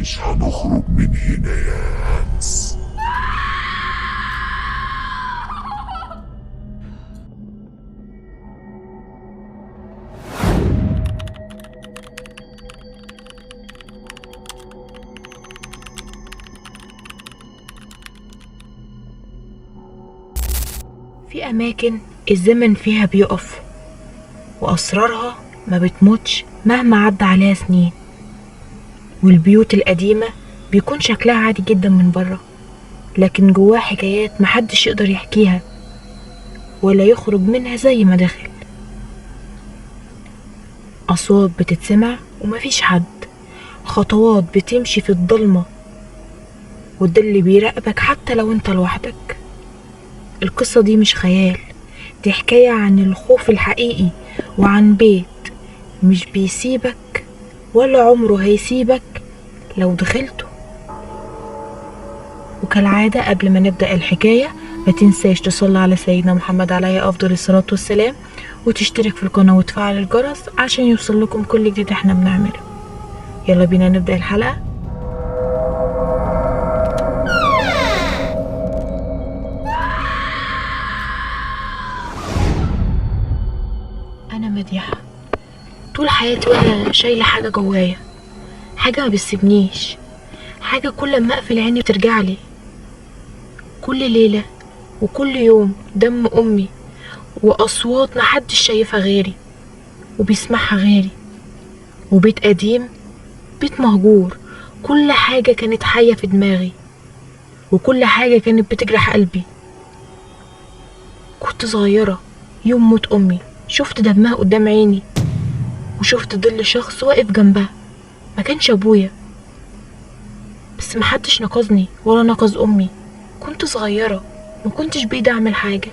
مش هنخرج من هنا يا هانس. في أماكن الزمن فيها بيقف وأسرارها ما بتموتش مهما عدى عليها سنين، والبيوت القديمة بيكون شكلها عادي جدا من بره، لكن جواها حكايات محدش يقدر يحكيها ولا يخرج منها زي ما دخل. أصوات بتتسمع ومفيش حد، خطوات بتمشي في الضلمة وده اللي بيراقبك حتى لو انت لوحدك. القصة دي مش خيال، دي حكاية عن الخوف الحقيقي وعن بيت مش بيسيبك ولا عمره هيسيبك لو دخلته. وكالعادة قبل ما نبدأ الحكاية ما تنساش تصلي على سيدنا محمد عليه أفضل الصلاة والسلام، وتشترك في القناة وتفعل الجرس عشان يوصل لكم كل جديد احنا بنعمله. يلا بينا نبدأ الحلقة. أنا مديحة، طول حياتي وأنا شايلة حاجة جوايا، حاجة ما بتسيبنيش، حاجة كل ما أقفل عيني بترجعلي. كل ليلة وكل يوم دم أمي وأصوات محدش شايفها غيري وبيسمعها غيري، وبيت قديم، بيت مهجور، كل حاجة كانت حية في دماغي وكل حاجة كانت بتجرح قلبي. كنت صغيرة يوم موت أمي، شفت دمها قدام عيني وشفت ظل شخص واقف جنبها، ما كانش أبويا بس محدش نقذني ولا نقذ أمي. كنت صغيرة ما كنتش بإيدي أعمل حاجة،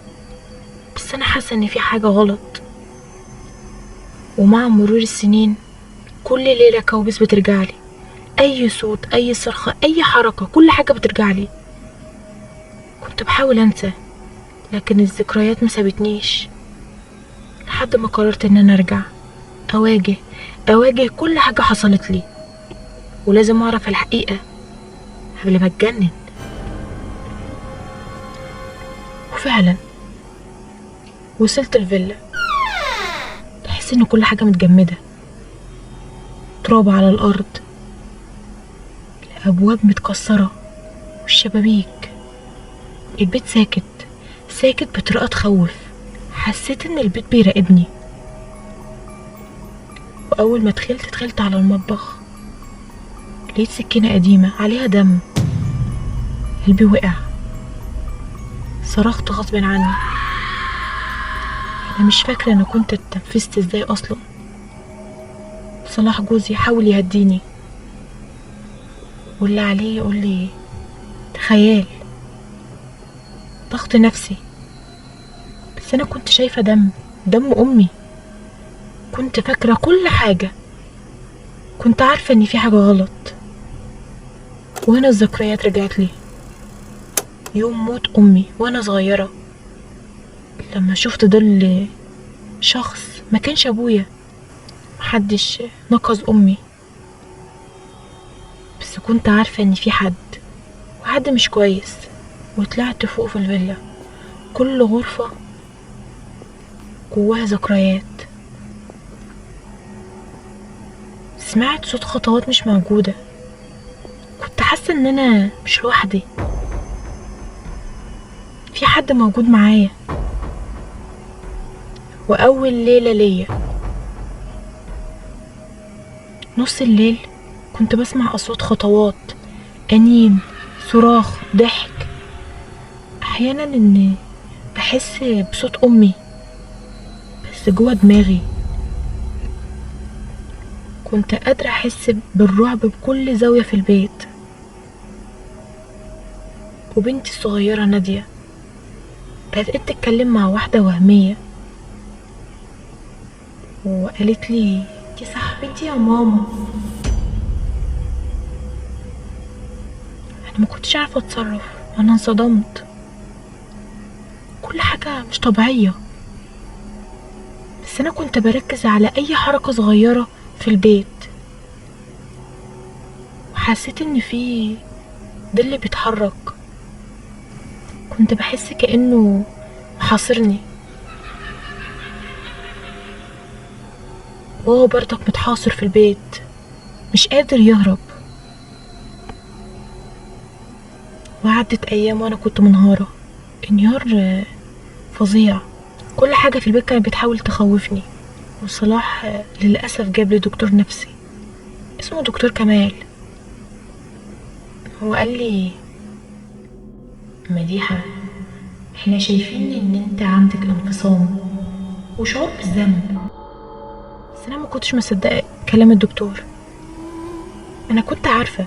بس أنا حاسة إن في حاجة غلط. ومع مرور السنين كل ليلة كوابيس بترجعلي، أي صوت، أي صرخة، أي حركة، كل حاجة بترجعلي. كنت بحاول أنسى لكن الذكريات مسابتنيش، لحد ما قررت إن أنا أرجع أواجه كل حاجة حصلت لي، ولازم أعرف الحقيقة قبل ما أتجنن. وفعلا وصلت الفيلا، تحس إن كل حاجة متجمدة، تراب على الأرض، الأبواب متكسرة والشبابيك. البيت ساكت بطريقة تخوف، حسيت إن البيت بيراقبني. وأول ما دخلت على المطبخ، لقيت سكينة قديمة عليها دم، قلبي وقع، صرخت غصب عني. أنا مش فاكرة أنا كنت اتنفست ازاي أصلا. صلاح جوزي حاول يهديني واللي عليه يقول لي تخيل، ضغط نفسي، بس أنا كنت شايفة دم أمي، كنت فاكرة كل حاجة، كنت عارفة إن في حاجة غلط. وهنا الذكريات رجعت لي، يوم موت أمي وأنا صغيرة، لما شفت ظل شخص ما كانش أبويا، محدش نقذ أمي، بس كنت عارفة إن في حد مش كويس. وطلعت فوق في الفيلا، كل غرفة جواها ذكريات. سمعت صوت خطوات مش موجودة، كنت حاسة إن أنا مش لوحدي، في حد موجود معايا. وأول ليلة ليا، نص الليل كنت بسمع أصوات خطوات، أنين، صراخ، ضحك، أحيانا إني بحس بصوت أمي بس جوا دماغي. كنت قادرة أحس بالرعب بكل زاوية في البيت. وبنتي الصغيرة نادية بدأت تتكلم مع واحدة وهمية وقالت لي دي صاحبتي يا ماما. أنا ما كنتش عارفة أتصرف، أنا انصدمت، كل حاجة مش طبيعية، بس أنا كنت بركز على أي حركة صغيرة في البيت. حسيت ان في ظل بيتحرك. كنت بحس كأنه محاصرني، وهو برضك متحاصر في البيت مش قادر يهرب. وعدت ايام وانا كنت منهارة انهيار فظيع. كل حاجة في البيت كانت بتحاول تخوفني. وصلاح للأسف جاب لي دكتور نفسي اسمه دكتور كمال. هو قال لي: مديحة، احنا شايفين ان انت عندك انفصام وشعور بالذنب. بس انا ما كنتش مصدقة كلام الدكتور. انا كنت عارفة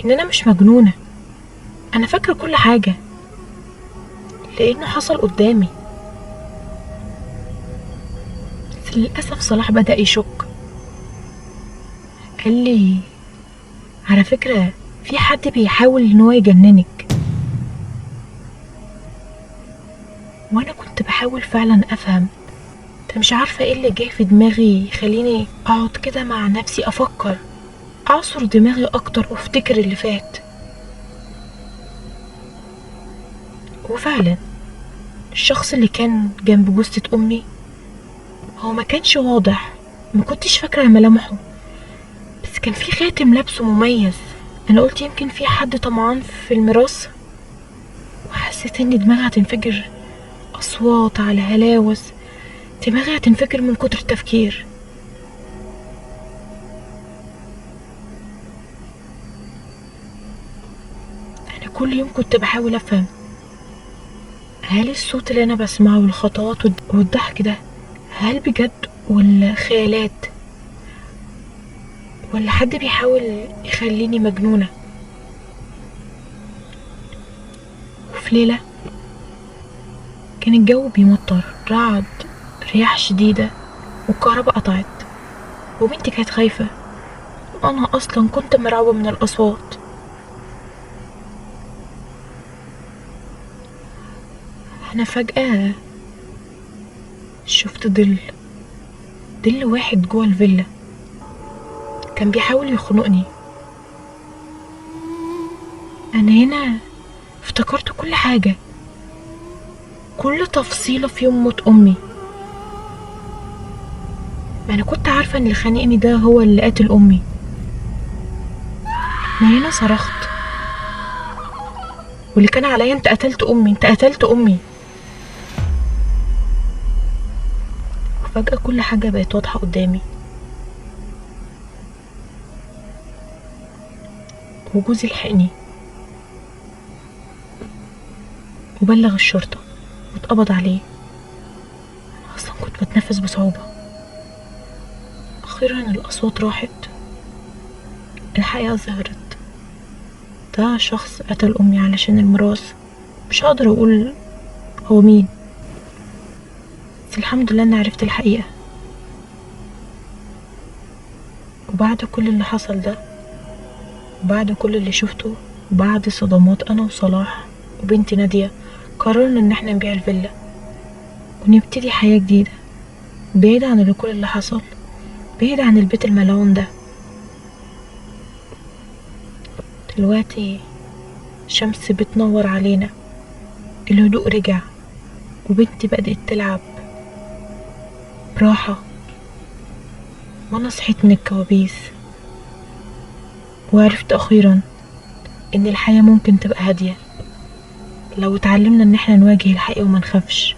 ان انا مش مجنونة، انا فاكرة كل حاجة لانه حصل قدامي. بس للأسف صلاح بدأ يشك. قال لي: على فكرة في حد بيحاول ان هو يجننك. وانا كنت بحاول فعلا افهم. مش عارفة ايه اللي جه في دماغي يخليني اقعد كده مع نفسي افكر، اعصر دماغي اكتر وافتكر اللي فات. وفعلا الشخص اللي كان جنب جثة امي هو ما كانش واضح، ما كنتش فاكرة ملامحه، بس كان في خاتم لابسه مميز. انا قلت يمكن في حد طمعان في الميراث، وحسيت ان دماغي هتنفجر. اصوات على هلاوس، دماغي هتنفجر من كتر التفكير. انا كل يوم كنت بحاول افهم، هل الصوت اللي انا بسمعه والخطوات والضحك ده هل بجد ولا خيالات، ولا حد بيحاول يخليني مجنونة. وفي ليلة كان الجو بيمطر، رعد، رياح شديدة، والكهرباء قطعت، وبنتي كانت خايفة، وانا اصلا كنت مرعوبة من الاصوات. انا فجأة شفت ظل واحد جوه الفيلا، كان بيحاول يخنقني. انا هنا افتكرت كل حاجة، كل تفصيلة في يوم موت امي. انا كنت عارفة ان اللي خانقني ده هو اللي قاتل امي. انا هنا صرخت، واللي كان عليا: انت قتلت امي، انت قتلت امي. وفجأة كل حاجة بقت واضحة قدامي. وجوزي لحقني وبلغ الشرطة واتقبض عليه. اصلا كنت بتنفس بصعوبة. اخيرا الاصوات راحت، الحقيقة ظهرت. ده شخص قتل امي علشان الميراث. مش هقدر اقول هو مين، بس الحمد لله اني عرفت الحقيقة. وبعد كل اللي حصل ده، وبعد كل اللي شفته، وبعد صدمات انا وصلاح وبنتي نادية، قررنا ان احنا نبيع الفيلا ونبتدي حياة جديدة، بعيد عن كل اللي حصل، بعيد عن البيت الملعون ده. دلوقتي شمس بتنور علينا، الهدوء رجع، وبنتي بدأت تلعب براحة، وانا صحيت من الكوابيس وعرفت اخيرا ان الحياة ممكن تبقى هادية لو اتعلمنا ان احنا نواجه الحقيقة وما نخافش.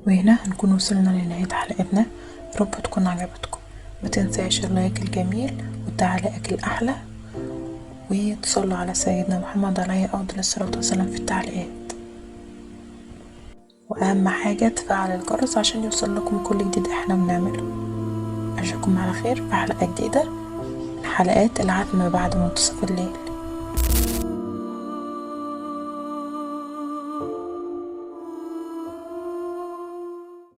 وهنا هنكون وصلنا لنهاية حلقتنا. رب تكون عجبتكم. ما تنساش اللايك الجميل والتعليقك الأحلى، وتصلوا على سيدنا محمد عليه أفضل الصلاة والسلام في التعليقات. وأهم حاجة تفعل الجرس عشان يوصل لكم كل جديد احنا بنعمله. أشوفكم على خير في حلقة جديدة، حلقات العتمة بعد منتصف الليل.